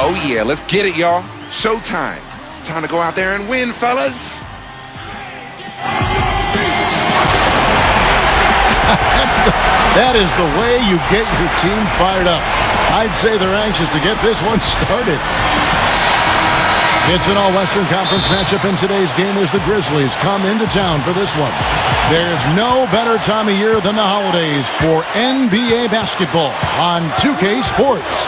Oh yeah, let's get it, y'all. Showtime. Time to go out there and win, fellas. That is the way you get your team fired up. I'd say they're anxious to get this one started. It's an all-Western Conference matchup in today's game as the Grizzlies come into town for this one. There's no better time of year than the holidays for NBA basketball on 2K Sports.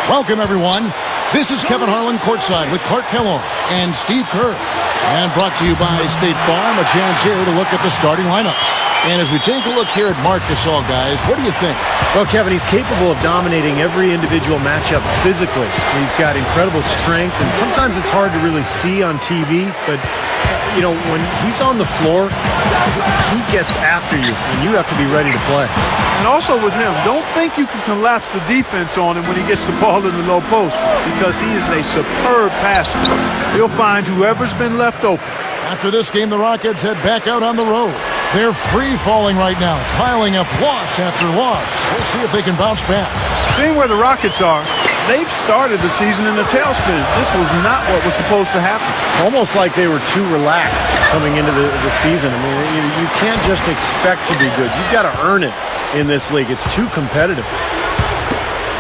Welcome, everyone. This is Kevin Harlan courtside with Clark Kellogg and Steve Kerr. And brought to you by State Farm, a chance here to look at the starting lineups. And as we take a look here at Marc Gasol, guys, what do you think? Well, Kevin, he's capable of dominating every individual matchup physically. He's got incredible strength, and sometimes it's hard to really see on TV, but, you know, when he's on the floor, he gets after you, and you have to be ready to play. And also with him, don't think you can collapse the defense on him when he gets the ball in the low post, because he is a superb passer. He'll find whoever's been left open. After this game, the Rockets head back out on the road. They're free-falling right now, piling up loss after loss. We'll see if they can bounce back. Seeing where the Rockets are, they've started the season in a tailspin. This was not what was supposed to happen. It's almost like they were too relaxed coming into the season. I mean, you can't just expect to be good. You've got to earn it in this league. It's too competitive.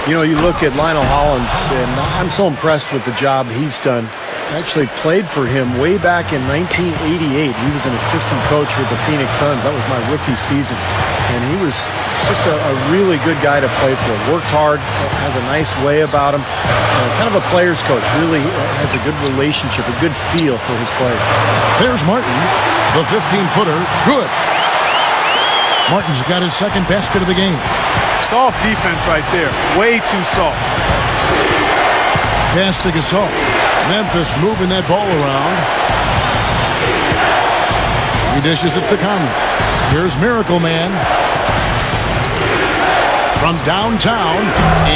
You know, you look at Lionel Hollins, and I'm so impressed with the job he's done. I actually played for him way back in 1988. He was an assistant coach with the Phoenix Suns. That was my rookie season. And he was just a really good guy to play for. Worked hard, has a nice way about him. Kind of a player's coach. Really has a good relationship, a good feel for his players. There's Martin, the 15-footer. Good. Martin's got his second basket of the game. Soft defense right there. Way too soft. Pass to Gasol. Memphis moving that ball around. He dishes it to Conley. Here's Miracle Man. From downtown,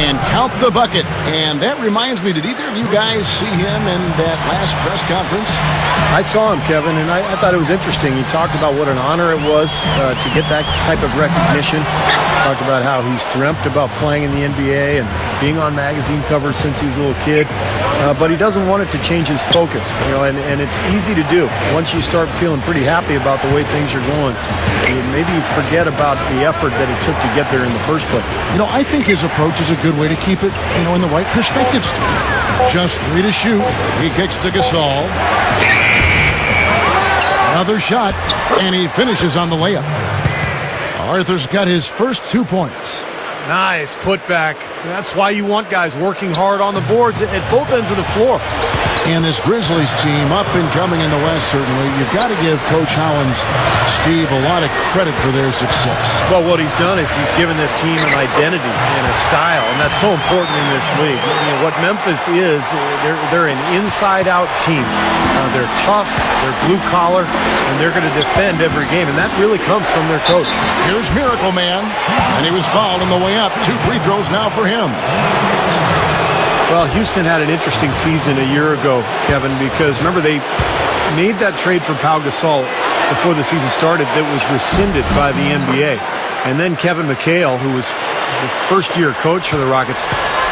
and count the bucket. And that reminds me, did either of you guys see him in that last press conference? I saw him, Kevin, and I thought it was interesting. He talked about what an honor it was to get that type of recognition. Talked about how he's dreamt about playing in the NBA and being on magazine covers since he was a little kid. But he doesn't want it to change his focus, you know, and it's easy to do. Once you start feeling pretty happy about the way things are going, maybe you forget about the effort that it took to get there in the first place. You know, I think his approach is a good way to keep it, you know, in the right perspective. Just 3 to shoot. He kicks to Gasol. Another shot, and he finishes on the layup. Arthur's got his first 2 points. Nice putback. That's why you want guys working hard on the boards at both ends of the floor. And this Grizzlies team, up and coming in the West, certainly. You've got to give Coach Hollins, Steve, a lot of credit for their success. Well, what he's done is he's given this team an identity and a style, and that's so important in this league. You know, what Memphis is, they're an inside-out team. They're tough, they're blue-collar, and they're going to defend every game, and that really comes from their coach. Here's Miracle Man, and he was fouled on the way up. 2 free throws now for him. Well, Houston had an interesting season a year ago, Kevin, because remember they made that trade for Pau Gasol before the season started that was rescinded by the NBA. And then Kevin McHale, who was the first-year coach for the Rockets,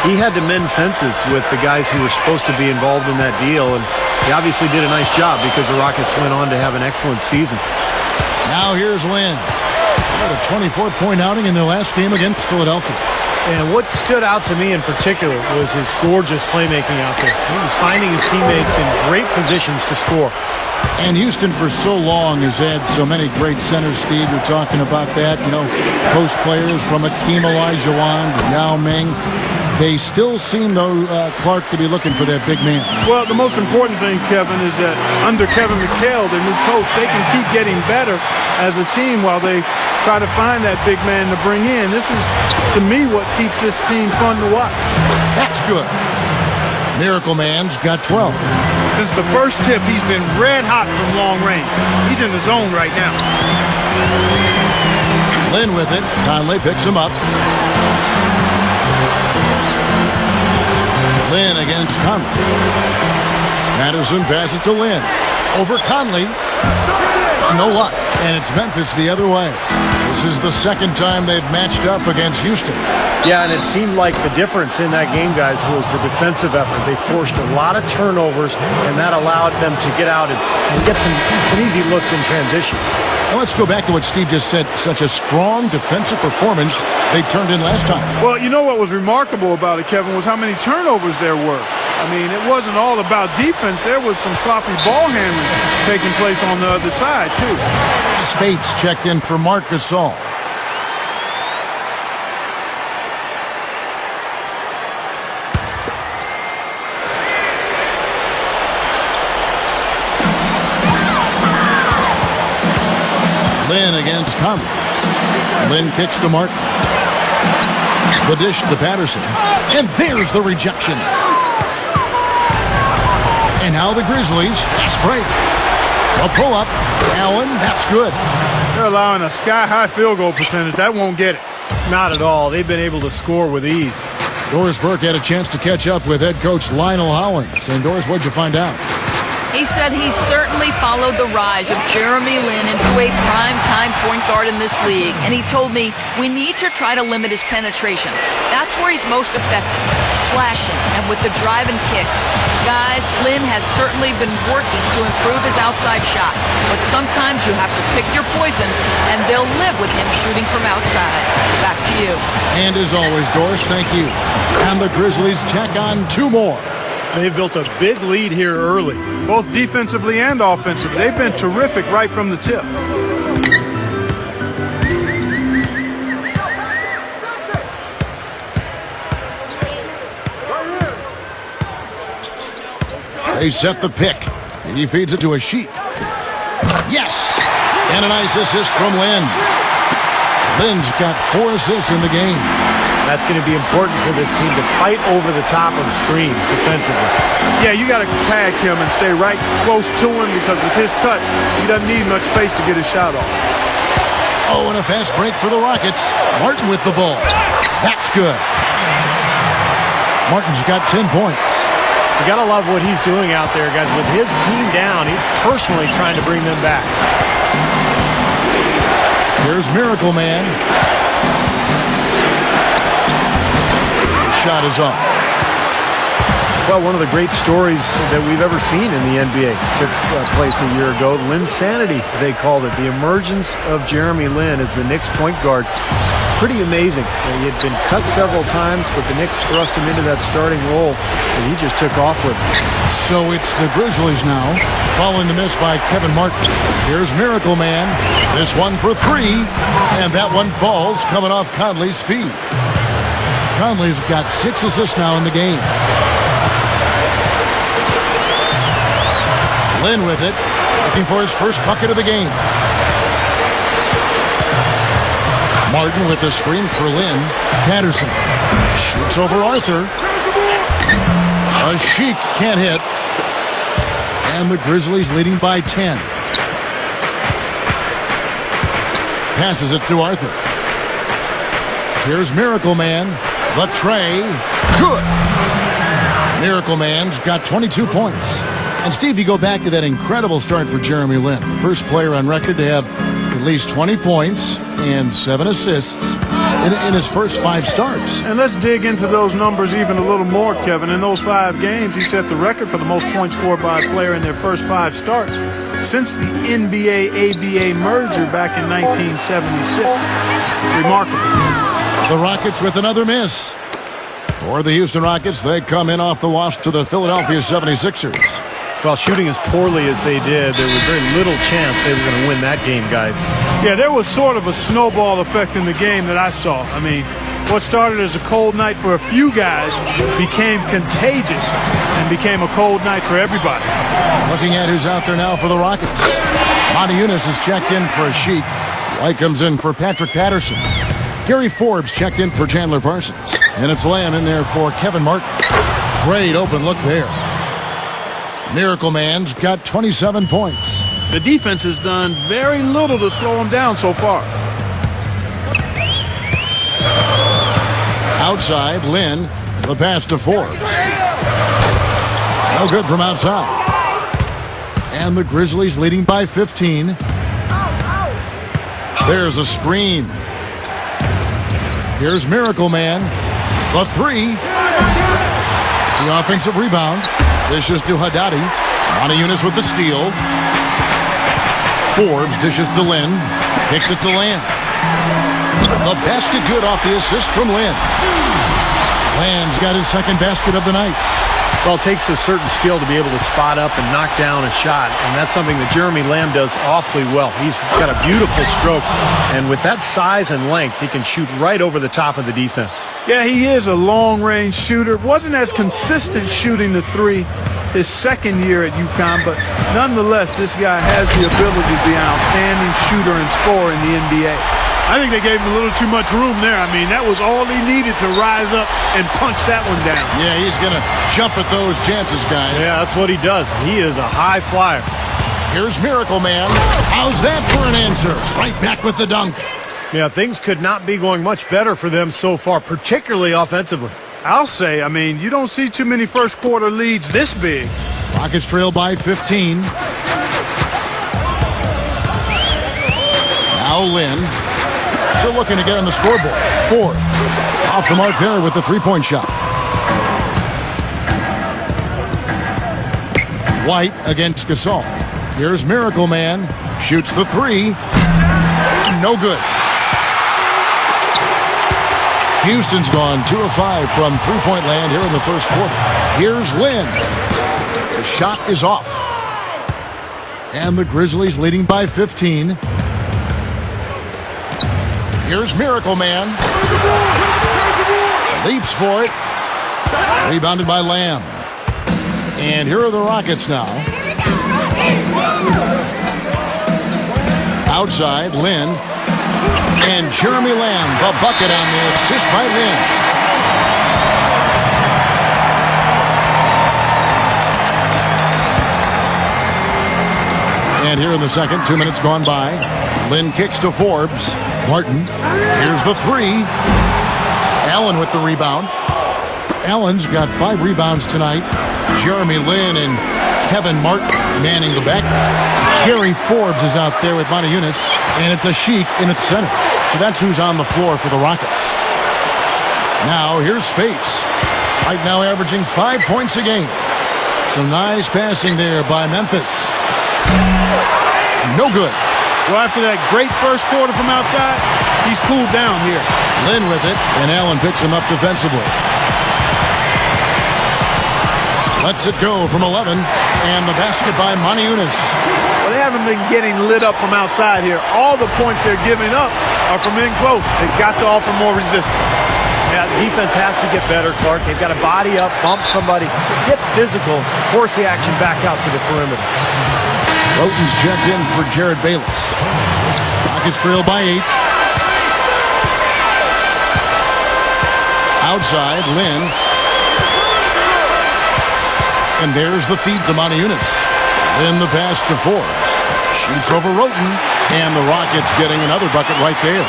he had to mend fences with the guys who were supposed to be involved in that deal, and he obviously did a nice job because the Rockets went on to have an excellent season. Now here's Lynn. What a 24-point outing in their last game against Philadelphia. And what stood out to me in particular was his gorgeous playmaking out there. He was finding his teammates in great positions to score. And Houston for so long has had so many great centers, Steve. You're talking about that, you know, post players from Akeem Olajuwon to Yao Ming. They still seem, though, Clark, to be looking for that big man. Well, the most important thing, Kevin, is that under Kevin McHale, their new coach, they can keep getting better as a team while they try to find that big man to bring in. This is, to me, what keeps this team fun to watch. That's good. Miracle Man's got 12. Since the first tip, he's been red hot from long range. He's in the zone right now. Lynn with it. Conley picks him up. Lynn against Conley. Madison passes to Lynn. Over Conley. No luck. And it's Memphis the other way. This is the second time they've matched up against Houston. Yeah, and it seemed like the difference in that game, guys, was the defensive effort. They forced a lot of turnovers, and that allowed them to get out and get some easy looks in transition. Now let's go back to what Steve just said. Such a strong defensive performance they turned in last time. Well, you know what was remarkable about it, Kevin, was how many turnovers there were. I mean, it wasn't all about defense. There was some sloppy ball handling taking place on the other side, too. Spates checked in for Marc Gasol. Lynn against Conley. Lynn kicks to Martin. The dish to Patterson. And there's the rejection. And now the Grizzlies. Fast break. A pull-up. Allen, that's good. They're allowing a sky-high field goal percentage. That won't get it. Not at all. They've been able to score with ease. Doris Burke had a chance to catch up with head coach Lionel Hollins. And Doris, what'd you find out? He said he certainly followed the rise of Jeremy Lin into a prime-time point guard in this league. And he told me, we need to try to limit his penetration. That's where he's most effective, slashing and with the drive and kick. Guys, Lin has certainly been working to improve his outside shot. But sometimes you have to pick your poison, and they'll live with him shooting from outside. Back to you. And as always, Doris, thank you. And the Grizzlies check on two more. They've built a big lead here early. Both defensively and offensively. They've been terrific right from the tip. They set the pick. He feeds it to a Sheik. Yes! And a nice assist from Lynn. Lynn's got 4 assists in the game. That's going to be important for this team to fight over the top of screens defensively. Yeah, you got to tag him and stay right close to him because with his touch, he doesn't need much space to get his shot off. Oh, and a fast break for the Rockets. Martin with the ball. That's good. Martin's got 10 points. You got to love what he's doing out there, guys. With his team down, he's personally trying to bring them back. Here's Miracle Man. Shot is off. Well, one of the great stories that we've ever seen in the NBA took place a year ago. Linsanity, they called it. The emergence of Jeremy Lin as the Knicks point guard. Pretty amazing. He had been cut several times, but the Knicks thrust him into that starting role, and he just took off with it. So it's the Grizzlies now, following the miss by Kevin Martin. Here's Miracle Man. This one for 3, and that one falls coming off Conley's feet. Conley's got 6 assists now in the game. Lynn with it, looking for his first bucket of the game. Martin with the screen for Lynn. Patterson shoots over Arthur. A Sheik can't hit. And the Grizzlies leading by 10. Passes it to Arthur. Here's Miracle Man. The tray. Good. Miracle Man's got 22 points. And Steve, you go back to that incredible start for Jeremy Lin, the first player on record to have at least 20 points and 7 assists in his first 5 starts. And let's dig into those numbers even a little more, Kevin. In those 5 games, he set the record for the most points scored by a player in their first 5 starts since the NBA-ABA merger back in 1976. Remarkable. The Rockets with another miss. For the Houston Rockets, they come in off the wash to the Philadelphia 76ers. Well, shooting as poorly as they did, there was very little chance they were going to win that game, guys. Yeah, there was sort of a snowball effect in the game that I saw. I mean, what started as a cold night for a few guys became contagious and became a cold night for everybody. Looking at who's out there now for the Rockets. Monty Eunice is checked in for a Sheik. White comes in for Patrick Patterson. Gary Forbes checked in for Chandler Parsons. And it's Lamb in there for Kevin Martin. Great open look there. Miracle Man's got 27 points. The defense has done very little to slow him down so far. Outside, Lynn, the pass to Forbes. No good from outside. And the Grizzlies leading by 15. There's a screen. Here's Miracle Man. The three. The offensive rebound. Dishes to Haddadi. Montejunas with the steal. Forbes dishes to Lynn. Kicks it to Land. The basket good off the assist from Lynn. Land's got his second basket of the night. Well, it takes a certain skill to be able to spot up and knock down a shot, and that's something that Jeremy Lamb does awfully well. He's got a beautiful stroke, and with that size and length, he can shoot right over the top of the defense. Yeah, he is a long-range shooter. Wasn't as consistent shooting the three his second year at UConn, but nonetheless, this guy has the ability to be an outstanding shooter and scorer in the NBA. I think they gave him a little too much room there. I mean, that was all he needed to rise up and punch that one down. Yeah, he's going to jump at those chances, guys. Yeah, that's what he does. He is a high flyer. Here's Miracle Man. How's that for an answer? Right back with the dunk. Yeah, things could not be going much better for them so far, particularly offensively. I'll say, I mean, you don't see too many first quarter leads this big. Rockets trail by 15. Now Lynn. Still looking to get on the scoreboard. Ford. Off the mark there with the three-point shot. White against Gasol. Here's Miracle Man. Shoots the three. No good. Houston's gone 2 of 5 from three-point land here in the first quarter. Here's Lynn. The shot is off. And the Grizzlies leading by 15. Here's Miracle Man. Leaps for it. Rebounded by Lamb. And here are the Rockets now. Outside, Lynn. And Jeremy Lamb, the bucket on the assist by Lynn. And here in the second, 2 minutes gone by. Lynn kicks to Forbes. Martin. Here's the three. Allen with the rebound. Allen's got 5 rebounds tonight. Jeremy Lin and Kevin Martin manning the back. Gary Forbes is out there with Montejunas, and it's a Sheik in its center. So that's who's on the floor for the Rockets. Now here's Spates. Right now averaging 5 points a game. Some nice passing there by Memphis. No good. Well, after that great first quarter from outside, he's cooled down here. Lynn with it, and Allen picks him up defensively. Lets it go from 11, and the basket by Montejunas. Well, they haven't been getting lit up from outside here. All the points they're giving up are from in close. They've got to offer more resistance. Yeah, defense has to get better, Clark. They've got to body up, bump somebody, get physical, force the action back out to the perimeter. Roten's checked in for Jared Bayless. Rockets trail by 8. Outside, Lynn. And there's the feed to Montejunas. Then the pass to Forbes. Shoots over Roten. And the Rockets getting another bucket right there.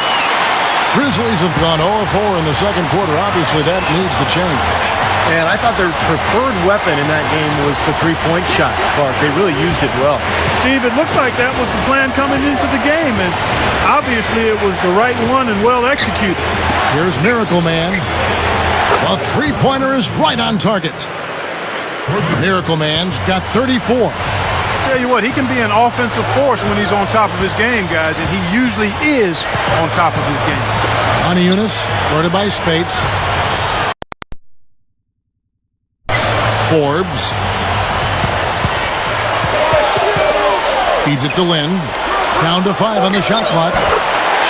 Grizzlies have gone 0-4 in the second quarter. Obviously, that needs to change. And I thought their preferred weapon in that game was the three-point shot, Clark. They really used it well. Steve, it looked like that was the plan coming into the game, and obviously it was the right one and well executed. Here's Miracle Man. The three-pointer is right on target. Miracle Man's got 34. Tell you what, he can be an offensive force when he's on top of his game, guys, and he usually is on top of his game. Montejunas, guarded by Spates. Forbes. Feeds it to Lynn. Down to 5 on the shot clock.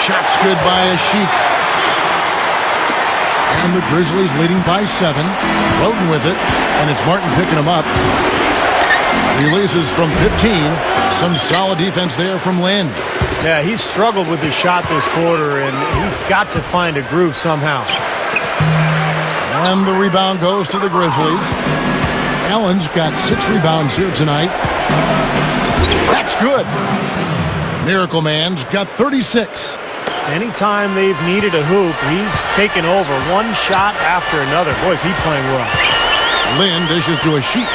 Shot's good by a Sheik. And the Grizzlies leading by 7. Roten with it, and it's Martin picking him up. Releases from 15. Some solid defense there from Lynn. Yeah, he's struggled with his shot this quarter, and he's got to find a groove somehow. And the rebound goes to the Grizzlies. Allen's got 6 rebounds here tonight. That's good. Miracle Man's got 36. Anytime they've needed a hoop, he's taken over one shot after another. Boy, is he playing well. Lynn dishes to a Sheik.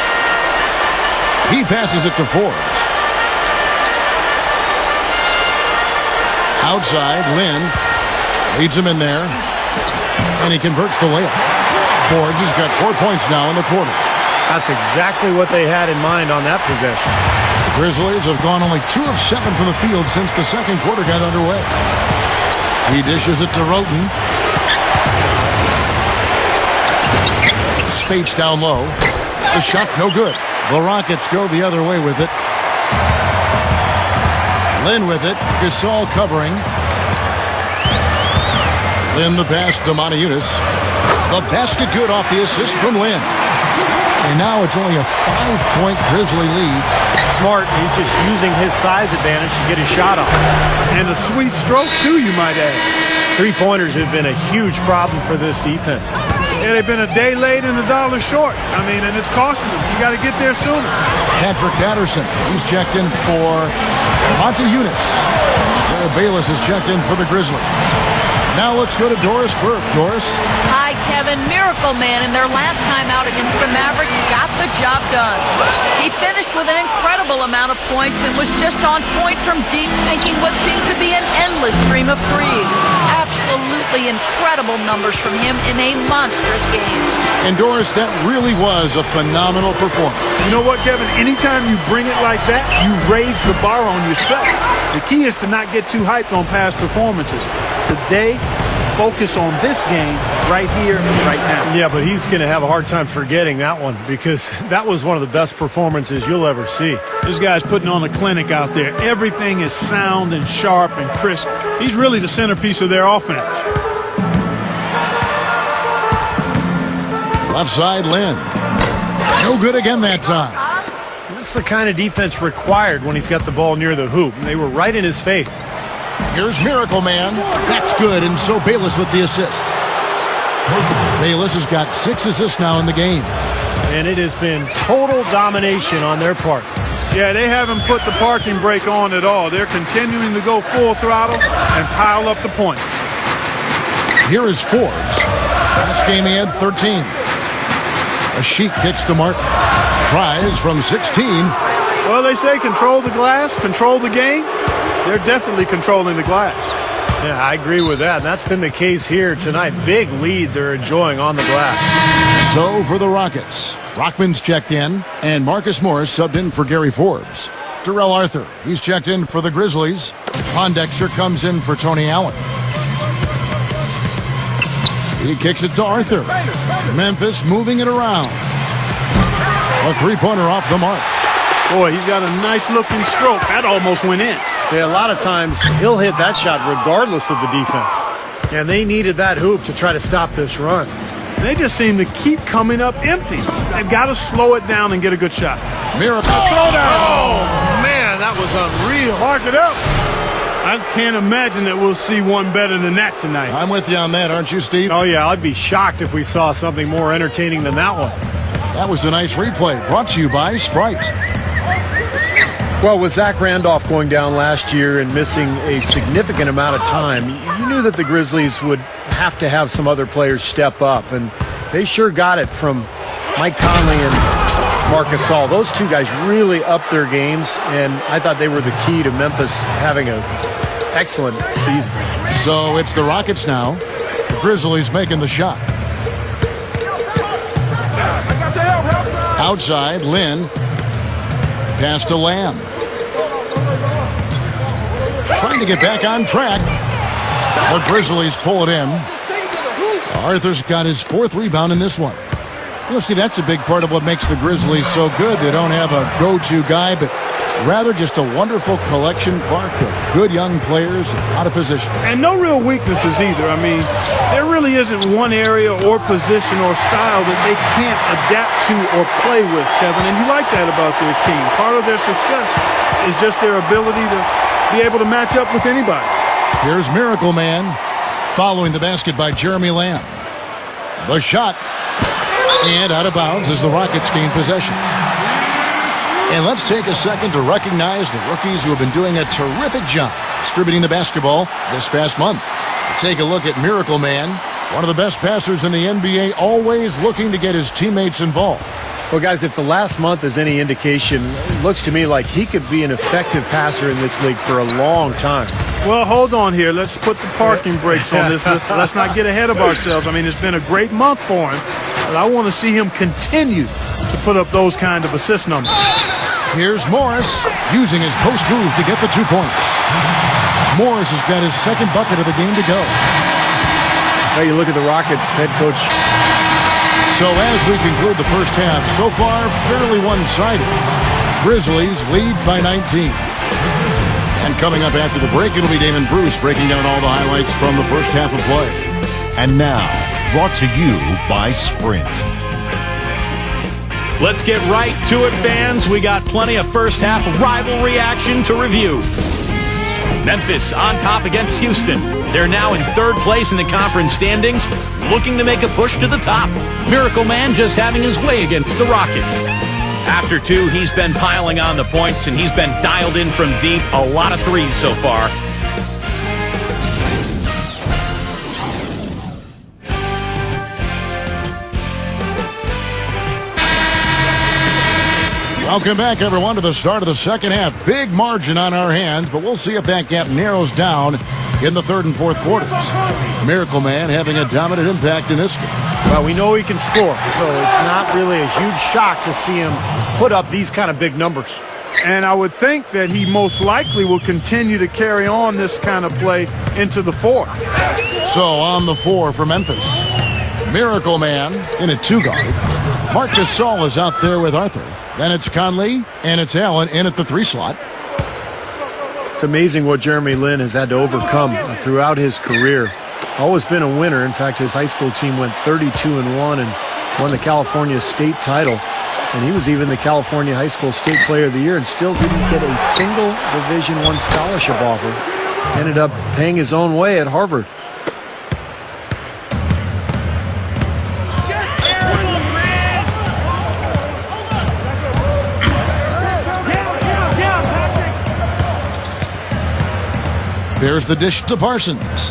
He passes it to Forbes. Outside, Lynn leads him in there, and he converts the layup. Forbes has got 4 points now in the quarter. That's exactly what they had in mind on that possession. The Grizzlies have gone only 2 of 7 from the field since the second quarter got underway. He dishes it to Roten. Spates down low. The shot no good. The Rockets go the other way with it. Lynn with it. Gasol covering. Lynn the pass to Moniunas. The basket good off the assist from Lynn. And now it's only a 5-point Grizzly lead. Smart. He's just using his size advantage to get his shot off. And a sweet stroke, too, you might add. Three-pointers have been a huge problem for this defense. Yeah, they've been a day late and $1 short. I mean, and it's costing them. You got to get there sooner. Patrick Patterson, he's checked in for Moniunas. Bayless is checked in for the Grizzlies. Now let's go to Doris Burke. Doris. Hi, Kevin. Miracle Man in their last time out against the Mavericks got the job done. He finished with an incredible amount of points and was just on point from deep, sinking what seemed to be an endless stream of threes. Absolutely incredible numbers from him in a monstrous game. And Doris, that really was a phenomenal performance. You know what, Kevin? Anytime you bring it like that, you raise the bar on yourself. The key is to not get too hyped on past performances. Today, focus on this game right here, right now. Yeah, but he's going to have a hard time forgetting that one because that was one of the best performances you'll ever see. This guy's putting on a clinic out there. Everything is sound and sharp and crisp. He's really the centerpiece of their offense. Left side, Lynn. No good again that time. That's the kind of defense required when he's got the ball near the hoop. They were right in his face. Here's Miracle Man. That's good, and so Bayless with the assist. Bayless has got 6 assists now in the game. And it has been total domination on their part. Yeah, they haven't put the parking brake on at all. They're continuing to go full throttle and pile up the points. Here is Forbes. Last game he had 13. A Sheik kicks to Martin. Tries from 16. Well, they say control the glass, control the game. They're definitely controlling the glass. Yeah, I agree with that. And that's been the case here tonight. Big lead they're enjoying on the glass. So for the Rockets, Rockman's checked in, and Marcus Morris subbed in for Gary Forbes. Terrell Arthur, he's checked in for the Grizzlies. Pondexter comes in for Tony Allen. He kicks it to Arthur. Memphis moving it around. A three-pointer off the mark. Boy, he's got a nice-looking stroke. That almost went in. Yeah, a lot of times he'll hit that shot regardless of the defense. And they needed that hoop to try to stop this run. They just seem to keep coming up empty. They've got to slow it down and get a good shot. Miracle. Oh, man, that was unreal. Mark it up. I can't imagine that we'll see one better than that tonight. I'm with you on that, aren't you, Steve? Oh, yeah, I'd be shocked if we saw something more entertaining than that one. That was a nice replay, brought to you by Sprite. Well, with Zach Randolph going down last year and missing a significant amount of time, you knew that the Grizzlies would have to have some other players step up, and they sure got it from Mike Conley and Marc Gasol. Those two guys really upped their games, and I thought they were the key to Memphis having an excellent season. So it's the Rockets now. The Grizzlies making the shot. Outside, Lynn. Pass to Lamb. Trying to get back on track. The Grizzlies pull it in. Arthur's got his 4th rebound in this one. You'll see that's a big part of what makes the Grizzlies so good. They don't have a go-to guy, but rather just a wonderful collection, Clark, of good young players out of position. And no real weaknesses either. I mean, there really isn't one area or position or style that they can't adapt to or play with, Kevin. And you like that about their team. Part of their success is just their ability to be able to match up with anybody. Here's Miracle Man following the basket by Jeremy Lamb. The shot. And out of bounds as the Rockets gain possession. And let's take a second to recognize the rookies who have been doing a terrific job distributing the basketball this past month. Take a look at Miracle Man, one of the best passers in the NBA, always looking to get his teammates involved. Well, guys, if the last month is any indication, it looks to me like he could be an effective passer in this league for a long time. Well, hold on here. Let's put the parking brakes on this. Let's not get ahead of ourselves. I mean, it's been a great month for him, but I want to see him continue to put up those kind of assist numbers. Here's Morris using his post move to get the 2 points. Morris has got his second bucket of the game to go. Now you look at the Rockets head coach. So as we conclude the first half, so far fairly one-sided. Grizzlies lead by 19. And coming up after the break, it'll be Damon Bruce breaking down all the highlights from the first half of play. And now, brought to you by Sprint. Let's get right to it, fans. We got plenty of first half rivalry action to review. Memphis on top against Houston. They're now in third place in the conference standings, looking to make a push to the top. Miracle Man just having his way against the Rockets. After 2, he's been piling on the points, and he's been dialed in from deep. A lot of threes so far. Welcome back, everyone, to the start of the second half. Big margin on our hands, but we'll see if that gap narrows down in the third and fourth quarters. Miracle Man having a dominant impact in this game. Well, we know he can score, so it's not really a huge shock to see him put up these kind of big numbers. And I would think that he most likely will continue to carry on this kind of play into the fourth. So on the 4 for Memphis, Miracle Man in a 2-guard. Marc Gasol is out there with Arthur. Then it's Conley, and it's Allen in at the 3 slot. It's amazing what Jeremy Lin has had to overcome throughout his career. Always been a winner. In fact, his high school team went 32-1 and won the California state title. And he was even the California High School State Player of the Year and still didn't get a single Division I scholarship offer. Ended up paying his own way at Harvard. There's the dish to Parsons.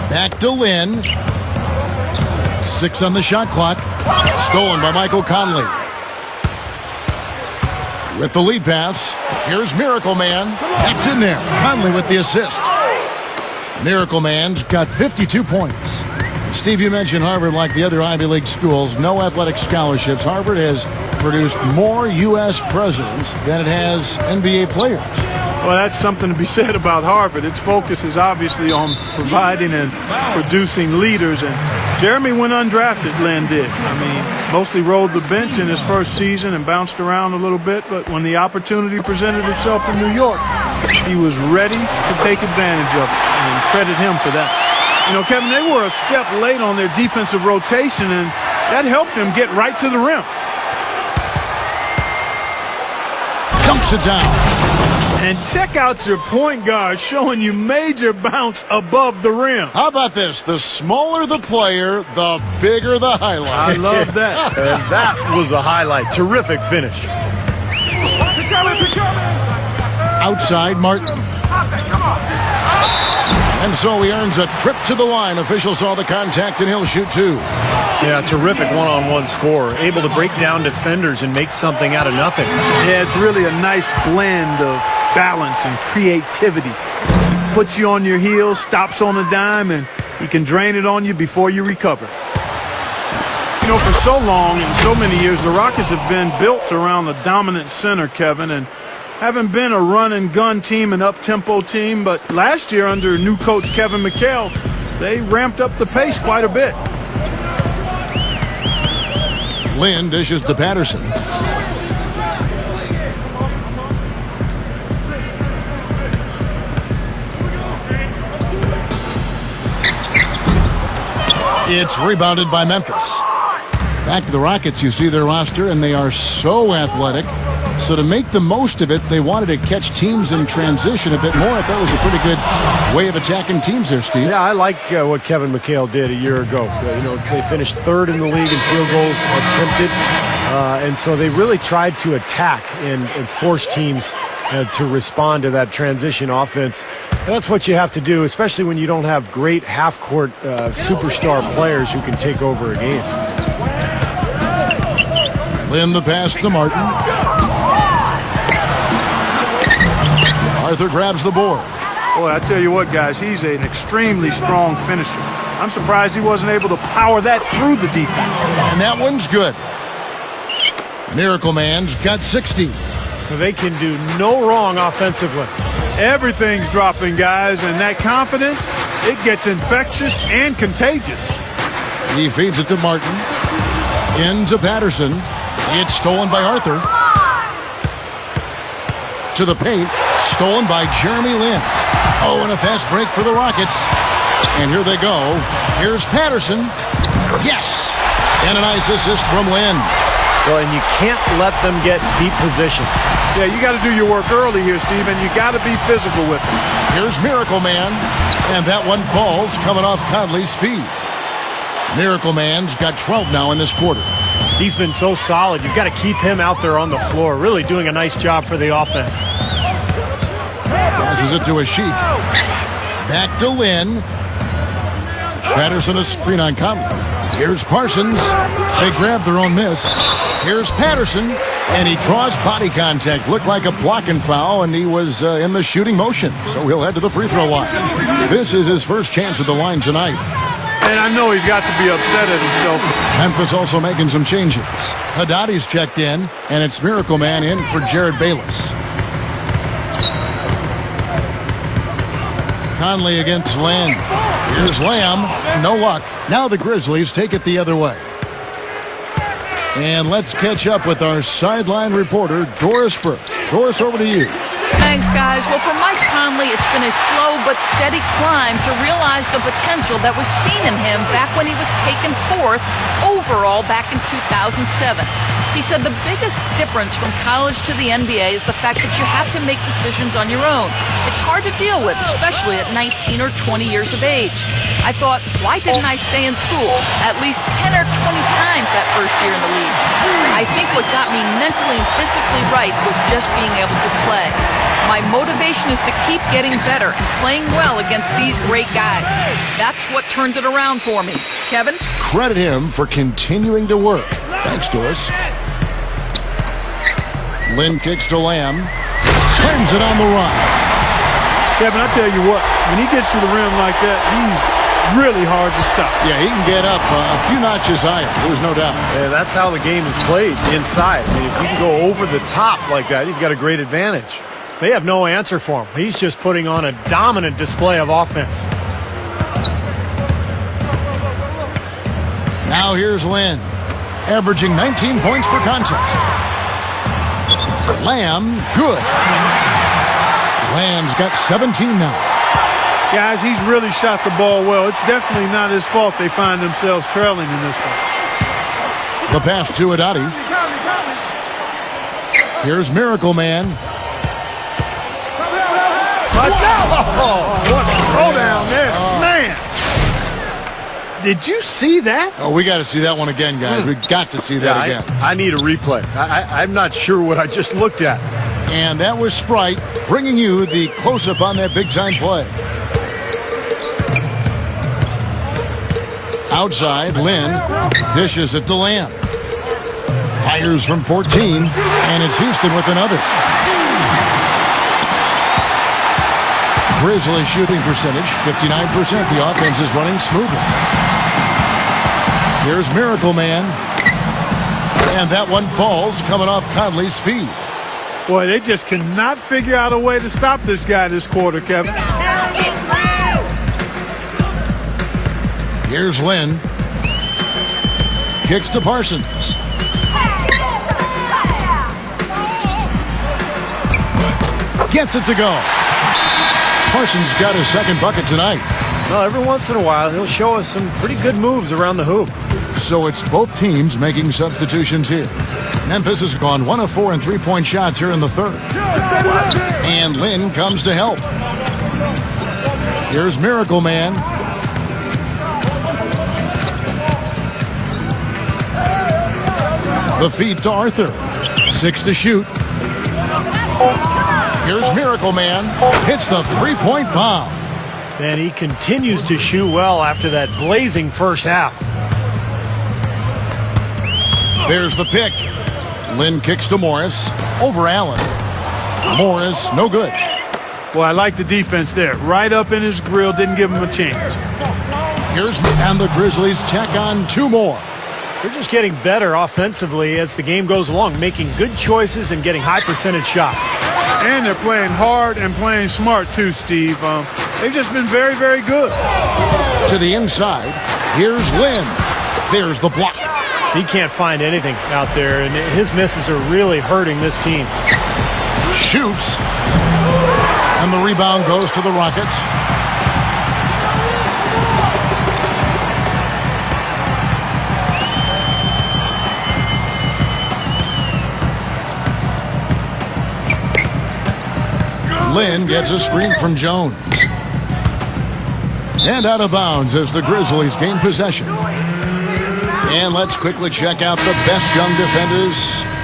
Back to Lin. 6 on the shot clock. Stolen by Michael Conley. With the lead pass, here's Miracle Man. That's in there. Conley with the assist. Miracle Man's got 52 points. Steve, you mentioned Harvard, like the other Ivy League schools, no athletic scholarships. Harvard has produced more U.S. presidents than it has NBA players. Well, that's something to be said about Harvard. Its focus is obviously on providing and producing leaders, and Jeremy went undrafted, Lin did. I mean, mostly rolled the bench in his first season and bounced around a little bit, but when the opportunity presented itself in New York, he was ready to take advantage of it, and credit him for that. You know, Kevin, they were a step late on their defensive rotation, and that helped them get right to the rim. Dumps it down. And check out your point guard showing you major bounce above the rim. How about this? The smaller the player, the bigger the highlight. I love that. And that was a highlight. Terrific finish. Outside Martin. And so he earns a trip to the line. Official saw the contact, and he'll shoot 2. Yeah, terrific one-on-one score. Able to break down defenders and make something out of nothing. Yeah, it's really a nice blend of balance and creativity. Puts you on your heels, stops on a dime, and he can drain it on you before you recover. You know, for so long and so many years, the Rockets have been built around the dominant center, Kevin, and haven't been a run-and-gun team, an up-tempo team, but last year under new coach Kevin McHale, they ramped up the pace quite a bit. Lin dishes to Patterson. It's rebounded by Memphis. Back to the Rockets, you see their roster, and they are so athletic. So to make the most of it, they wanted to catch teams in transition a bit more. I thought it was a pretty good way of attacking teams there, Steve. Yeah, I like what Kevin McHale did a year ago. You know, they finished 3rd in the league in field goals attempted. And so they really tried to attack and force teams to respond to that transition offense. And that's what you have to do, especially when you don't have great half-court superstar players who can take over a game. Lynn the pass to Martin. Arthur grabs the board. Boy, I tell you what, guys, he's an extremely strong finisher. I'm surprised he wasn't able to power that through the defense. And that one's good. Miracle Man's got 60. They can do no wrong offensively. Everything's dropping, guys, and that confidence, it gets infectious and contagious. He feeds it to Martin. Into Patterson. It's stolen by Arthur. To the paint. Stolen by Jeremy Lin. Oh, and a fast break for the Rockets. And here they go. Here's Patterson. Yes! And a nice assist from Lin. Well, and you can't let them get deep position. Yeah, you got to do your work early here, Steve, and you got to be physical with it. Here's Miracle Man. And that one falls coming off Conley's feet. Miracle Man's got 12 now in this quarter. He's been so solid. You've got to keep him out there on the floor. Really doing a nice job for the offense. Passes it to a Sheik. Back to Lin. Patterson a screen on Conley. Here's Parsons. They grab their own miss. Here's Patterson. And he draws body contact. Looked like a blocking foul, and he was in the shooting motion. So he'll head to the free throw line. This is his first chance at the line tonight. And I know he's got to be upset at himself. Memphis also making some changes. Haddadi's checked in, and it's Miracle Man in for Jared Bayless. Conley against Lin. Here's Lamb. No luck. Now the Grizzlies take it the other way. And let's catch up with our sideline reporter, Doris Burke. Doris, over to you. Thanks, guys. Well, for Mike Conley, it's been a slow but steady climb to realize the potential that was seen in him back when he was taken 4th overall back in 2007. He said the biggest difference from college to the NBA is the fact that you have to make decisions on your own. It's hard to deal with, especially at 19 or 20 years of age. I thought, why didn't I stay in school at least 10 or 20 times that first year in the league? I think what got me mentally and physically right was just being able to play. My motivation is to keep getting better and playing well against these great guys. That's what turned it around for me. Kevin? Credit him for continuing to work. Thanks, Doris. Lin kicks to Lamb. Slams it on the run. Kevin, I tell you what, when he gets to the rim like that, he's really hard to stop. Yeah, he can get up a few notches higher. There's no doubt. Yeah, that's how the game is played, inside. I mean, if you can go over the top like that, you've got a great advantage. They have no answer for him. He's just putting on a dominant display of offense. Now here's Lin, averaging 19 points per contest. Lamb, good. Lamb's got 17 now. Guys, he's really shot the ball well. It's definitely not his fault they find themselves trailing in this one. The pass to Haddadi. Here's Miracle Man. Oh, what a throw down there. Man. Did you see that? Oh, we got to see that one again, guys. We got to see that again. I need a replay. I'm not sure what I just looked at. And that was Sprite bringing you the close-up on that big-time play. Outside, Lin dishes it to Lamb. Fires from 14, and it's Houston with another. Grizzlies shooting percentage, 59%. The offense is running smoothly. Here's Miracle Man. And that one falls coming off Conley's feet. Boy, they just cannot figure out a way to stop this guy this quarter, Kevin. Here's Lin. Kicks to Parsons. Gets it to go. Parsons got his second bucket tonight. Well, every once in a while, he'll show us some pretty good moves around the hoop. So it's both teams making substitutions here. Memphis has gone 1 of 4 in three-point shots here in the third. And Lin comes to help. Here's Miracle Man. The feed to Arthur. 6 to shoot. Here's Miracle Man. Hits the three-point bomb. And he continues to shoot well after that blazing first half. There's the pick. Lynn kicks to Morris. Over Allen. Morris, no good. Well, I like the defense there. Right up in his grill, didn't give him a chance. And the Grizzlies check on 2 more. They're just getting better offensively as the game goes along, making good choices and getting high percentage shots. And they're playing hard and playing smart too, Steve. They've just been very, very good. To the inside, here's Lynn. There's the block. He can't find anything out there, and his misses are really hurting this team. Shoots. And the rebound goes to the Rockets. Lynn gets a screen from Jones. And out of bounds as the Grizzlies gain possession. And let's quickly check out the best young defenders,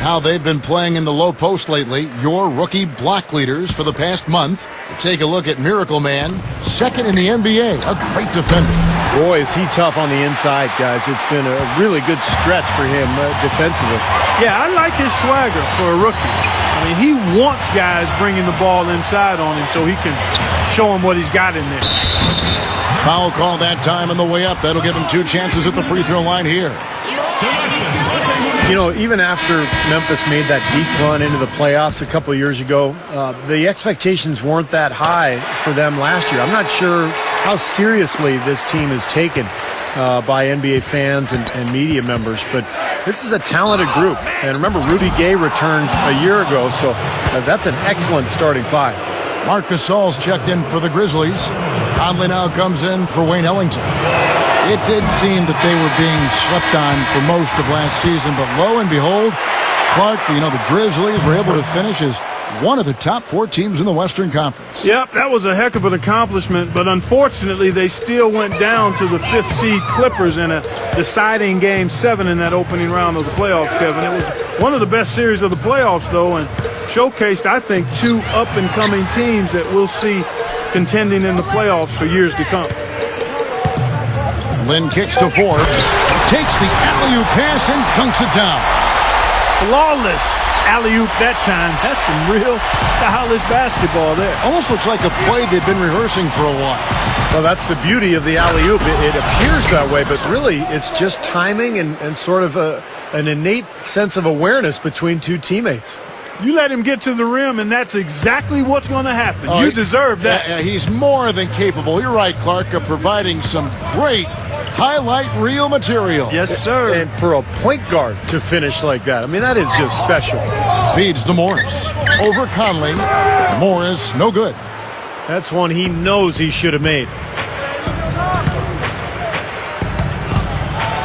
how they've been playing in the low post lately. Your rookie block leaders for the past month. Take a look at Miracle Man, second in the NBA, a great defender. Boy, is he tough on the inside, guys. It's been a really good stretch for him defensively. Yeah, I like his swagger for a rookie. I mean, he wants guys bringing the ball inside on him so he can show him what he's got in there. Foul call that time on the way up. That'll give him 2 chances at the free throw line here. You know, even after Memphis made that deep run into the playoffs a couple of years ago, the expectations weren't that high for them last year. I'm not sure how seriously this team is taken by NBA fans and media members, but this is a talented group. And remember, Rudy Gay returned a year ago, so that's an excellent starting 5. Marc Gasol's checked in for the Grizzlies. Conley now comes in for Wayne Ellington. It did seem that they were being slept on for most of last season, but lo and behold, Clark, the Grizzlies were able to finish as one of the top 4 teams in the Western Conference. Yep, that was a heck of an accomplishment, but unfortunately they still went down to the 5th seed Clippers in a deciding Game 7 in that opening round of the playoffs, Kevin. It was one of the best series of the playoffs, though, and showcased, I think, 2 up-and-coming teams that we'll see contending in the playoffs for years to come. Lynn kicks to Forbes, takes the alley-oop pass and dunks it down. Flawless alley-oop that time. That's some real stylish basketball there. Almost looks like a play they've been rehearsing for a while. Well, that's the beauty of the alley-oop. It appears that way, but really it's just timing and sort of an innate sense of awareness between 2 teammates. You let him get to the rim, and that's exactly what's going to happen. You deserve that. Yeah, he's more than capable. You're right, Clark, of providing some great highlight reel material. Yes, sir. And for a point guard to finish like that, I mean, that is just special. Feeds to Morris. Over Conley. Morris, no good. That's one he knows he should have made.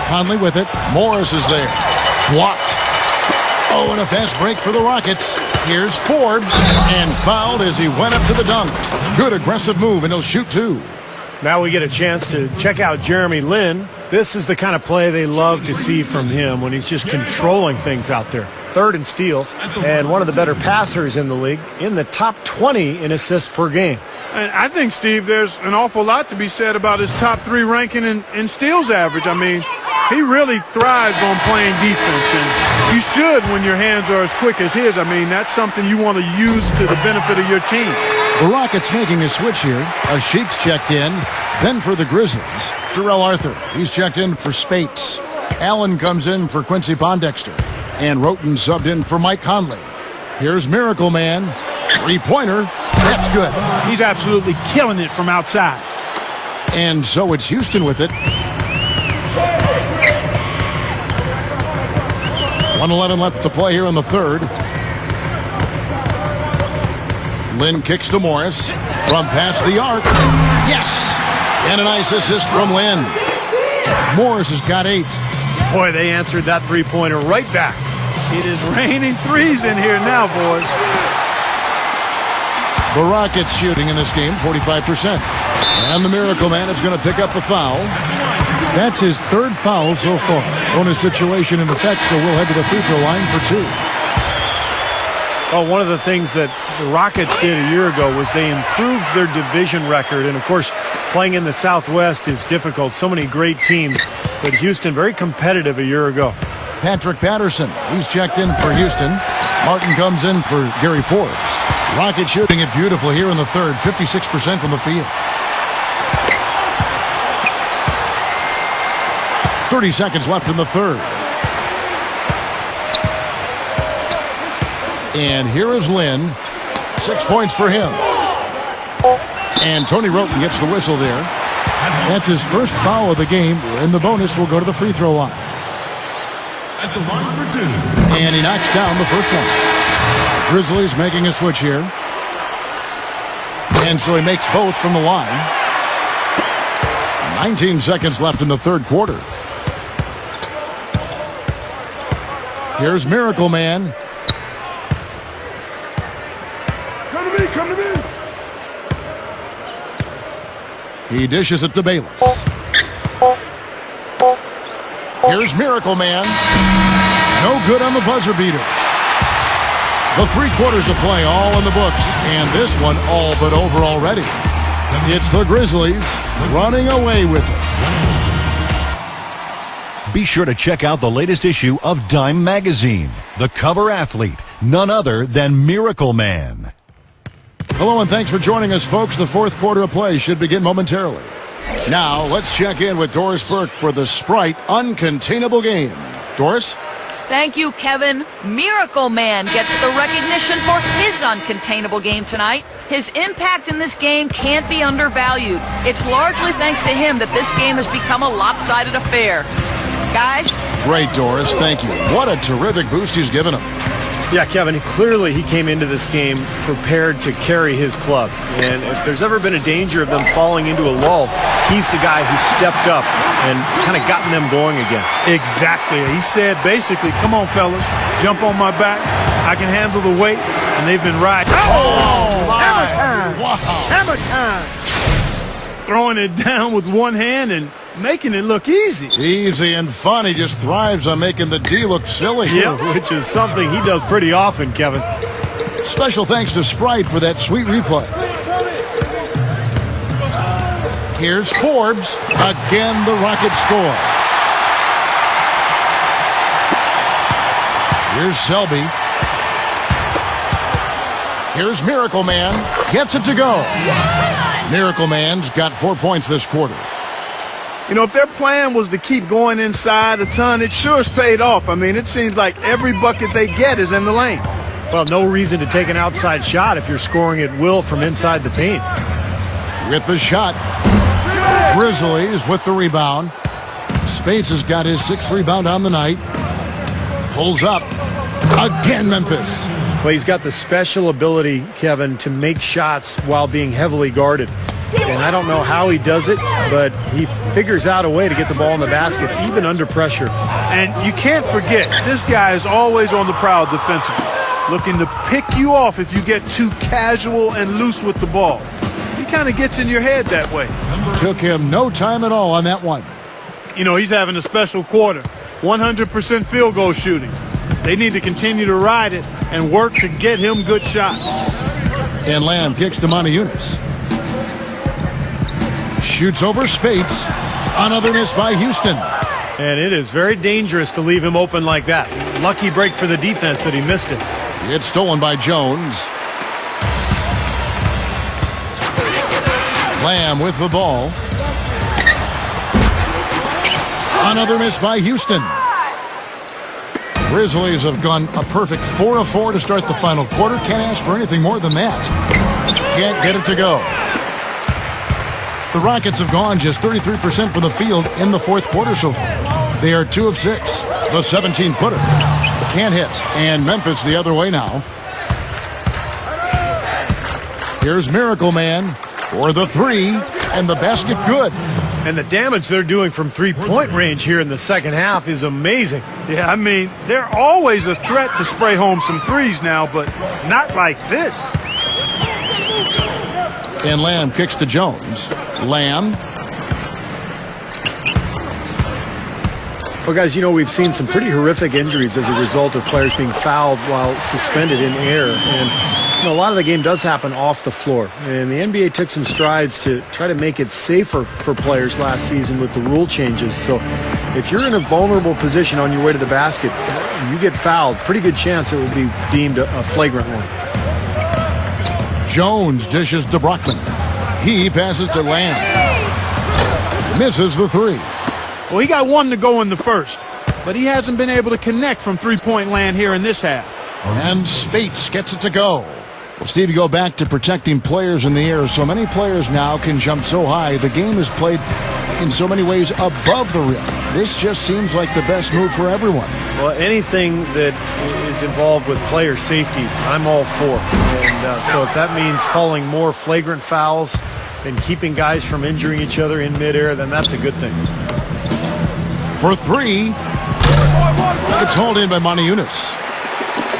Conley with it. Morris is there. Blocked. Oh, and a fast break for the Rockets. Here's Forbes, and fouled as he went up to the dunk. Good aggressive move, and he'll shoot 2. Now we get a chance to check out Jeremy Lin. This is the kind of play they love to see from him when he's just controlling things out there. 3rd in steals, and one of the better passers in the league, in the top 20 in assists per game. And I think, Steve, there's an awful lot to be said about his top 3 ranking in steals average. I mean, he really thrives on playing defense, and you should when your hands are as quick as his. I mean, that's something you want to use to the benefit of your team. The Rockets making a switch here. Sheik's checked in. Then for the Grizzlies, Terrell Arthur. He's checked in for Spates. Allen comes in for Quincy Pondexter. And Roten subbed in for Mike Conley. Here's Miracle Man. 3-pointer. That's good. He's absolutely killing it from outside. And so it's Houston with it. 1:11 left to play here in the 3rd. Lynn kicks to Morris from past the arc. Yes! And a nice assist from Lynn. Morris has got 8. Boy, they answered that 3-pointer right back. It is raining threes in here now, boys. The Rockets shooting in this game, 45%. And the Miracle Man is going to pick up the foul. That's his 3rd foul so far. Bonus situation in effect, so we'll head to the free throw line for 2. Oh, one of the things that the Rockets did a year ago was they improved their division record. And, of course, playing in the Southwest is difficult. So many great teams. But Houston, very competitive a year ago. Patrick Patterson. He's checked in for Houston. Martin comes in for Gary Forbes. Rockets shooting it beautifully here in the third. 56% from the field. 30 seconds left in the third. And here is Lynn. 6 points for him. And Tony Roten gets the whistle there. That's his first foul of the game. And the bonus will go to the free throw line. At the line for two. And he knocks down the first one. Grizzlies making a switch here. And so he makes both from the line. 19 seconds left in the third quarter. Here's Miracle Man. Come to me, come to me. He dishes it to Bayless. Here's Miracle Man. No good on the buzzer beater. The 3 quarters of play all in the books, and this one all but over already. It's the Grizzlies running away with it. Be sure to check out the latest issue of Dime Magazine. The cover athlete, none other than Miracle Man. Hello and thanks for joining us, folks. The fourth quarter of play should begin momentarily. Now, let's check in with Doris Burke for the Sprite Uncontainable Game. Doris? Thank you, Kevin. Miracle Man gets the recognition for his uncontainable game tonight. His impact in this game can't be undervalued. It's largely thanks to him that this game has become a lopsided affair. Guys? Great, Doris. Thank you. What a terrific boost he's given him. Yeah, Kevin, clearly he came into this game prepared to carry his club. And if there's ever been a danger of them falling into a lull, he's the guy who stepped up and kind of gotten them going again. Exactly. He said basically, come on, fellas, jump on my back. I can handle the weight, and they've been riding. Oh, my. Hammer time. Wow. Hammer time. Throwing it down with one hand and making it look easy. Easy and fun. He just thrives on making the D look silly. Yeah, which is something he does pretty often, Kevin. Special thanks to Sprite for that sweet replay. Here's Forbes. Again, the Rockets score. Here's Selby. Here's Miracle Man. Gets it to go. Miracle Man's got 4 points this quarter. You know, if their plan was to keep going inside a ton, it sure has paid off. I mean, it seems like every bucket they get is in the lane. Well, no reason to take an outside shot if you're scoring at will from inside the paint. With the shot. Grizzlies with the rebound. Spades has got his 6th rebound on the night. Pulls up. Again, Memphis. Well, he's got the special ability, Kevin, to make shots while being heavily guarded. And I don't know how he does it, but he figures out a way to get the ball in the basket, even under pressure. And you can't forget, this guy is always on the prowl defensively, looking to pick you off if you get too casual and loose with the ball. He kind of gets in your head that way. Took him no time at all on that one. You know, he's having a special quarter. 100% field goal shooting. They need to continue to ride it and work to get him good shots. And Lamb kicks to Monty Eunice. Shoots over Spates. Another miss by Houston. And it is very dangerous to leave him open like that. Lucky break for the defense that he missed it. It's stolen by Jones. Lamb with the ball. Another miss by Houston. Grizzlies have gone a perfect 4 of 4 to start the final quarter. Can't ask for anything more than that. Can't get it to go. The Rockets have gone just 33% from the field in the fourth quarter so far. They are 2 of 6. The 17-footer can't hit. And Memphis the other way now. Here's Miracle Man for the 3. And the basket good. And the damage they're doing from three-point range here in the second half is amazing. Yeah, I mean, they're always a threat to spray home some threes now, but not like this. And Lamb kicks to Jones. Lamb. Well, guys, you know, we've seen some pretty horrific injuries as a result of players being fouled while suspended in air. And, you know, a lot of the game does happen off the floor. And the NBA took some strides to try to make it safer for players last season with the rule changes. So if you're in a vulnerable position on your way to the basket, you get fouled, pretty good chance it will be deemed a flagrant one. Jones dishes to Brockman. He passes to Lamb. Misses the three. Well, he got one to go in the first, but he hasn't been able to connect from three-point land here in this half. And Spates gets it to go. Well, Steve, you go back to protecting players in the air. So many players now can jump so high. The game is played in so many ways above the rim. This just seems like the best move for everyone. Well, anything that is involved with player safety, I'm all for. And so if that means calling more flagrant fouls and keeping guys from injuring each other in midair, then that's a good thing. For three, it's hauled in by Moniunas.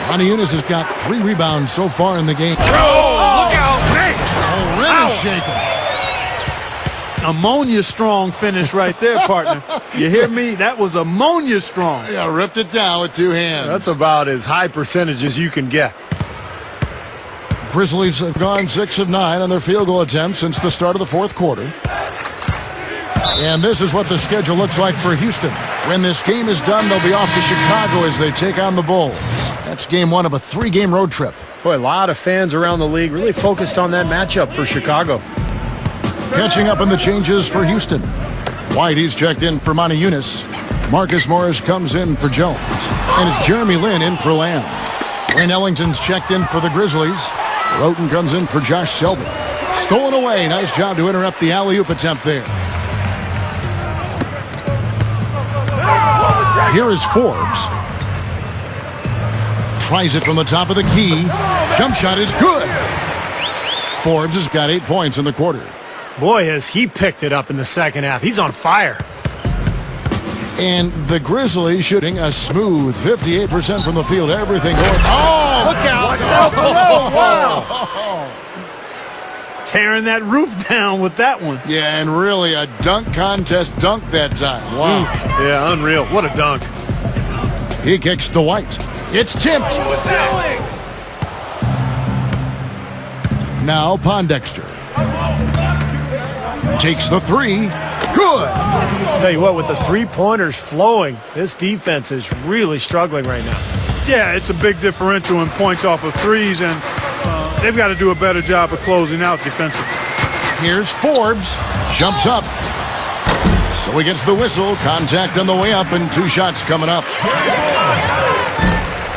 Moniunas has got 3 rebounds so far in the game. Oh, look out, man. The rim is shaken. Ammonia strong finish right there, partner. You hear me? That was ammonia strong. Yeah, ripped it down with 2 hands. That's about as high percentage as you can get. Grizzlies have gone 6 of 9 on their field goal attempts since the start of the fourth quarter. And this is what the schedule looks like for Houston. When this game is done, they'll be off to Chicago as they take on the Bulls. That's game 1 of a 3-game road trip. Boy, a lot of fans around the league really focused on that matchup for Chicago. Catching up on the changes for Houston. Whitey's checked in for Moniunas. Marcus Morris comes in for Jones. And it's Jeremy Lin in for Lamb. Wayne Ellington's checked in for the Grizzlies. Roten comes in for Josh Selby. Stolen away. Nice job to interrupt the alley-oop attempt there. Here is Forbes. Tries it from the top of the key. Jump shot is good. Forbes has got 8 points in the quarter. Boy, has he picked it up in the second half. He's on fire. And the Grizzlies shooting a smooth 58% from the field. Everything going. Oh, look out. Oh, wow. Tearing that roof down with that one. Yeah, and really a dunk contest dunk that time. Wow. Yeah, unreal. What a dunk. He kicks to White. It's tipped. Now Pondexter. Takes the 3. Good. Tell you what, with the 3-pointers flowing, this defense is really struggling right now. Yeah, it's a big differential in points off of threes, and they've got to do a better job of closing out defensively. Here's Forbes. Jumps up. So he gets the whistle. Contact on the way up, and 2 shots coming up.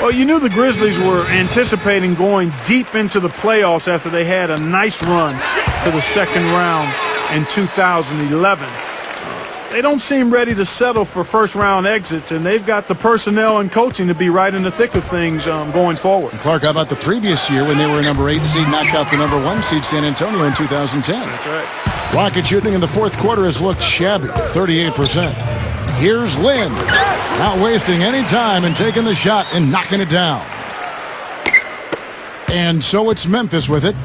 Well, you knew the Grizzlies were anticipating going deep into the playoffs after they had a nice run to the second round in 2011. They don't seem ready to settle for first-round exits, and they've got the personnel and coaching to be right in the thick of things going forward. Clark, how about the previous year when they were a number 8 seed, knocked out the number 1 seed San Antonio in 2010? That's right. Rocket shooting in the fourth quarter has looked shabby, 38%. Here's Lin, not wasting any time and taking the shot and knocking it down. And so it's Memphis with it.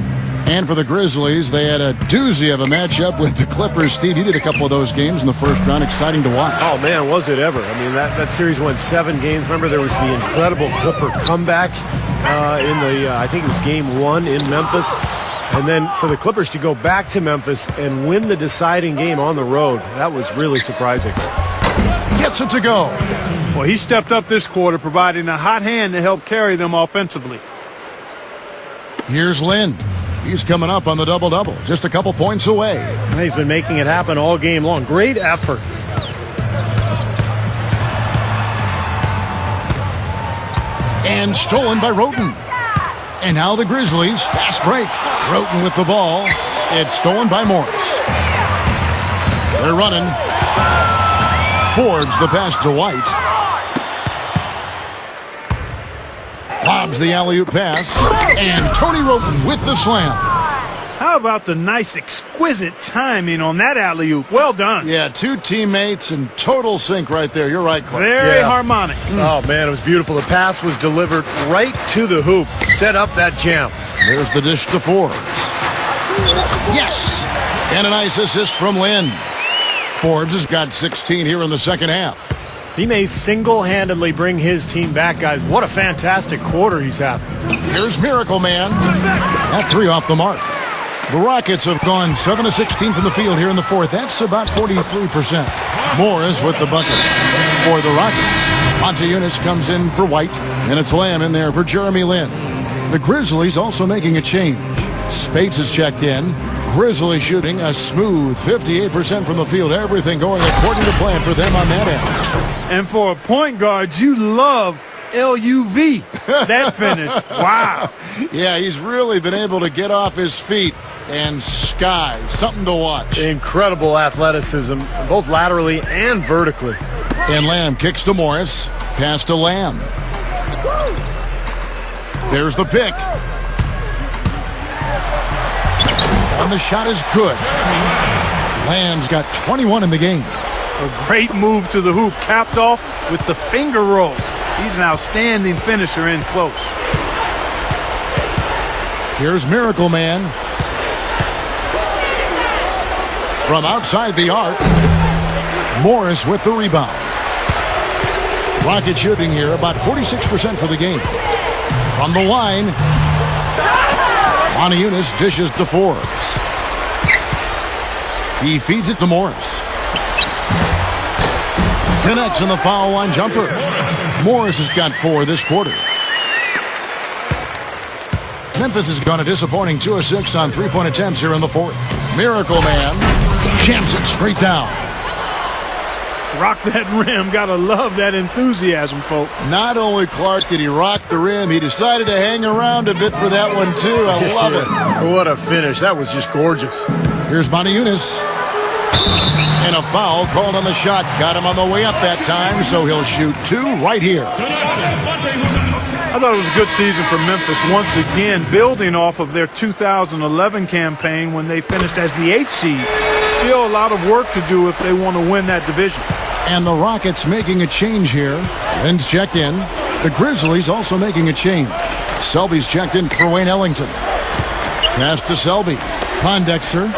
And for the Grizzlies, they had a doozy of a matchup with the Clippers. Steve, you did a couple of those games in the first round. Exciting to watch. Oh, man, was it ever. I mean, that series went 7 games. Remember, there was the incredible Clipper comeback in the, I think it was game 1 in Memphis. And then for the Clippers to go back to Memphis and win the deciding game on the road, that was really surprising. Gets it to go. Well, he stepped up this quarter, providing a hot hand to help carry them offensively. Here's Lin. He's coming up on the double-double, just a couple points away. He's been making it happen all game long. Great effort. And stolen by Roten. And now the Grizzlies, fast break. Roten with the ball. It's stolen by Morris. They're running. Forbes the pass to White. Lobs the alley-oop pass. And Tony Roten with the slam. How about the nice, exquisite timing on that alley-oop? Well done. Yeah, 2 teammates in total sync right there. You're right, Clark. Very harmonic. Oh, man, it was beautiful. The pass was delivered right to the hoop. Set up that jam. There's the dish to Forbes. Yes! And a nice assist from Lin. Forbes has got 16 here in the second half. He may single-handedly bring his team back, guys. What a fantastic quarter he's having. Here's Miracle Man. That three off the mark. The Rockets have gone 7 of 16 from the field here in the fourth. That's about 43%. Morris with the bucket for the Rockets. Montejunas comes in for White, and it's Lamb in there for Jeremy Lin. The Grizzlies also making a change. Spates has checked in. Grizzlies shooting a smooth 58% from the field. Everything going according to plan for them on that end. And for a point guard, you love LUV, that finish. Wow. Yeah, he's really been able to get off his feet and sky. Something to watch. Incredible athleticism, both laterally and vertically. And Lamb kicks to Morris. Pass to Lamb. There's the pick. And the shot is good. Lamb's got 21 in the game. A great move to the hoop, capped off with the finger roll. He's an outstanding finisher in close. Here's Miracle Man. From outside the arc, Morris with the rebound. Rocket shooting here about 46% for the game. From the line, Montejunas dishes to Forbes. He feeds it to Morris. Connects in the foul line jumper. Morris has got 4 this quarter. Memphis has gone a disappointing 2 of 6 on three-point attempts here in the fourth. Miracle Man jams it straight down. Rock that rim. Gotta love that enthusiasm, folks. Not only, Clark, did he rock the rim, he decided to hang around a bit for that one, too. I love it. What a finish. That was just gorgeous. Here's Montejunas. And a foul called on the shot. Got him on the way up that time, so he'll shoot 2 right here. I thought it was a good season for Memphis once again, building off of their 2011 campaign when they finished as the 8th seed. Still a lot of work to do if they want to win that division. And the Rockets making a change here. Lynn's checked in. The Grizzlies also making a change. Selby's checked in for Wayne Ellington. Pass to Selby. Pondexter.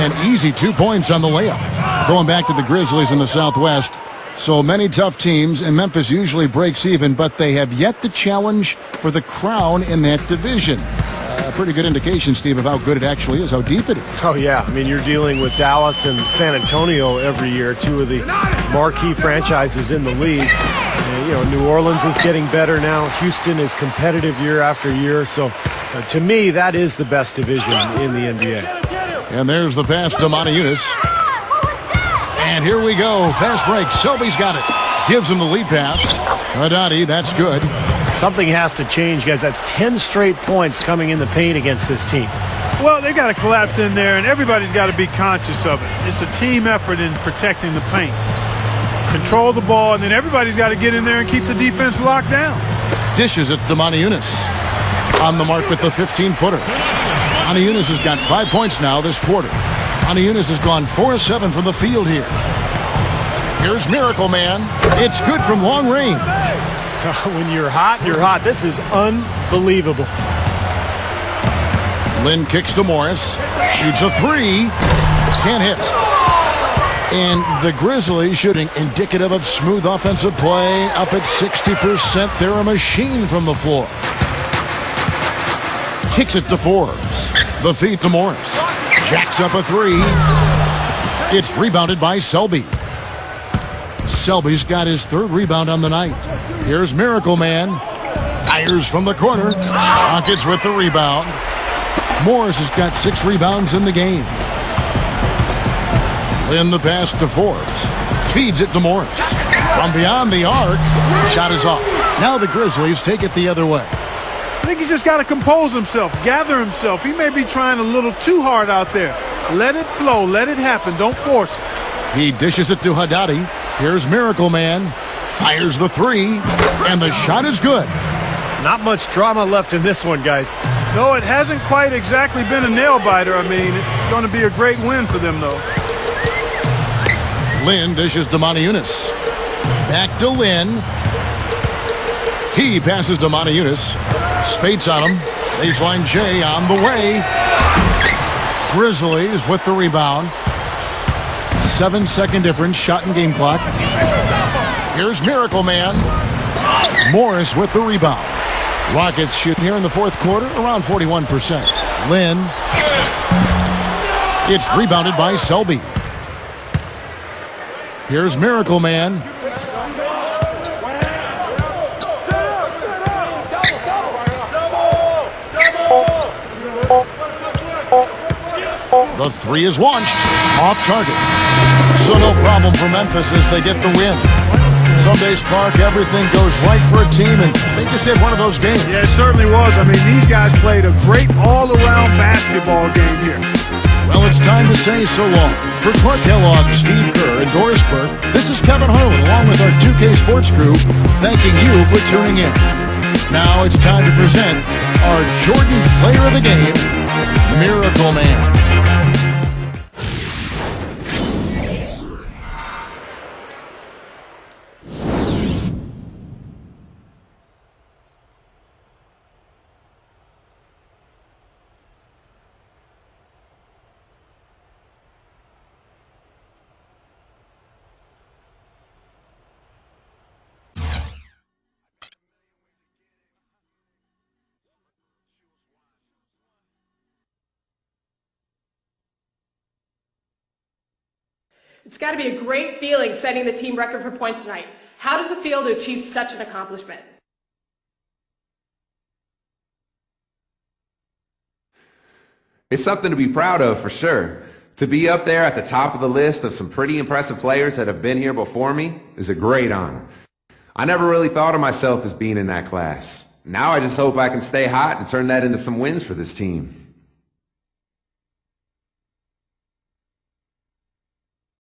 And easy 2 points on the layup. Going back to the Grizzlies in the Southwest. So many tough teams, and Memphis usually breaks even, but they have yet to challenge for the crown in that division. A pretty good indication, Steve, of how good it actually is, how deep it is. Oh, yeah. I mean, you're dealing with Dallas and San Antonio every year, 2 of the marquee franchises in the league. And, New Orleans is getting better now. Houston is competitive year after year. So, to me, that is the best division in the NBA. And there's the pass to Montejunas. And here we go. Fast break. Selby's got it. Gives him the lead pass. Haddadi, that's good. Something has to change, guys. That's 10 straight points coming in the paint against this team. Well, they got to collapse in there, and everybody's got to be conscious of it. It's a team effort in protecting the paint. Control the ball, and then everybody's got to get in there and keep the defense locked down. Dishes it to Montejunas. On the mark with the 15-footer. Montejunas has got 5 points now this quarter. Montejunas has gone 4 of 7 from the field here. Here's Miracle Man. It's good from long range. When you're hot, you're hot. This is unbelievable. Lynn kicks to Morris. Shoots a 3. Can't hit. And the Grizzlies shooting indicative of smooth offensive play. Up at 60%. They're a machine from the floor. Kicks it to Forbes. The feed to Morris. Jacks up a 3. It's rebounded by Selby. Selby's got his 3rd rebound on the night. Here's Miracle Man. Fires from the corner. Rockets with the rebound. Morris has got 6 rebounds in the game. Then the pass to Forbes. Feeds it to Morris. From beyond the arc. Shot is off. Now the Grizzlies take it the other way. I think he's just got to compose himself, gather himself. He may be trying a little too hard out there. Let it flow. Let it happen. Don't force it. He dishes it to Haddadi. Here's Miracle Man. Fires the 3. And the shot is good. Not much drama left in this one, guys. No, it hasn't quite exactly been a nail-biter. I mean, it's going to be a great win for them, though. Lynn dishes to Montejunas. Back to Lynn. He passes to Montejunas. Spates on him. Baseline J on the way. Grizzlies with the rebound. 7-second difference. Shot and game clock. Here's Miracle Man. Morris with the rebound. Rockets shoot here in the fourth quarter around 41%. Lynn. It's rebounded by Selby. Here's Miracle Man. The three is launched. Off target. So no problem for Memphis as they get the win. Some days, Clark, everything goes right for a team, and they just had one of those games. Yeah, it certainly was. I mean, these guys played a great all-around basketball game here. Well, it's time to say so long. For Clark Kellogg, Steve Kerr, and Doris Burke, this is Kevin Harlan along with our 2K Sports crew, thanking you for tuning in. Now it's time to present our Jordan Player of the Game, Miracle Man. It's got to be a great feeling setting the team record for points tonight. How does it feel to achieve such an accomplishment? It's something to be proud of for sure. To be up there at the top of the list of some pretty impressive players that have been here before me is a great honor. I never really thought of myself as being in that class. Now I just hope I can stay hot and turn that into some wins for this team.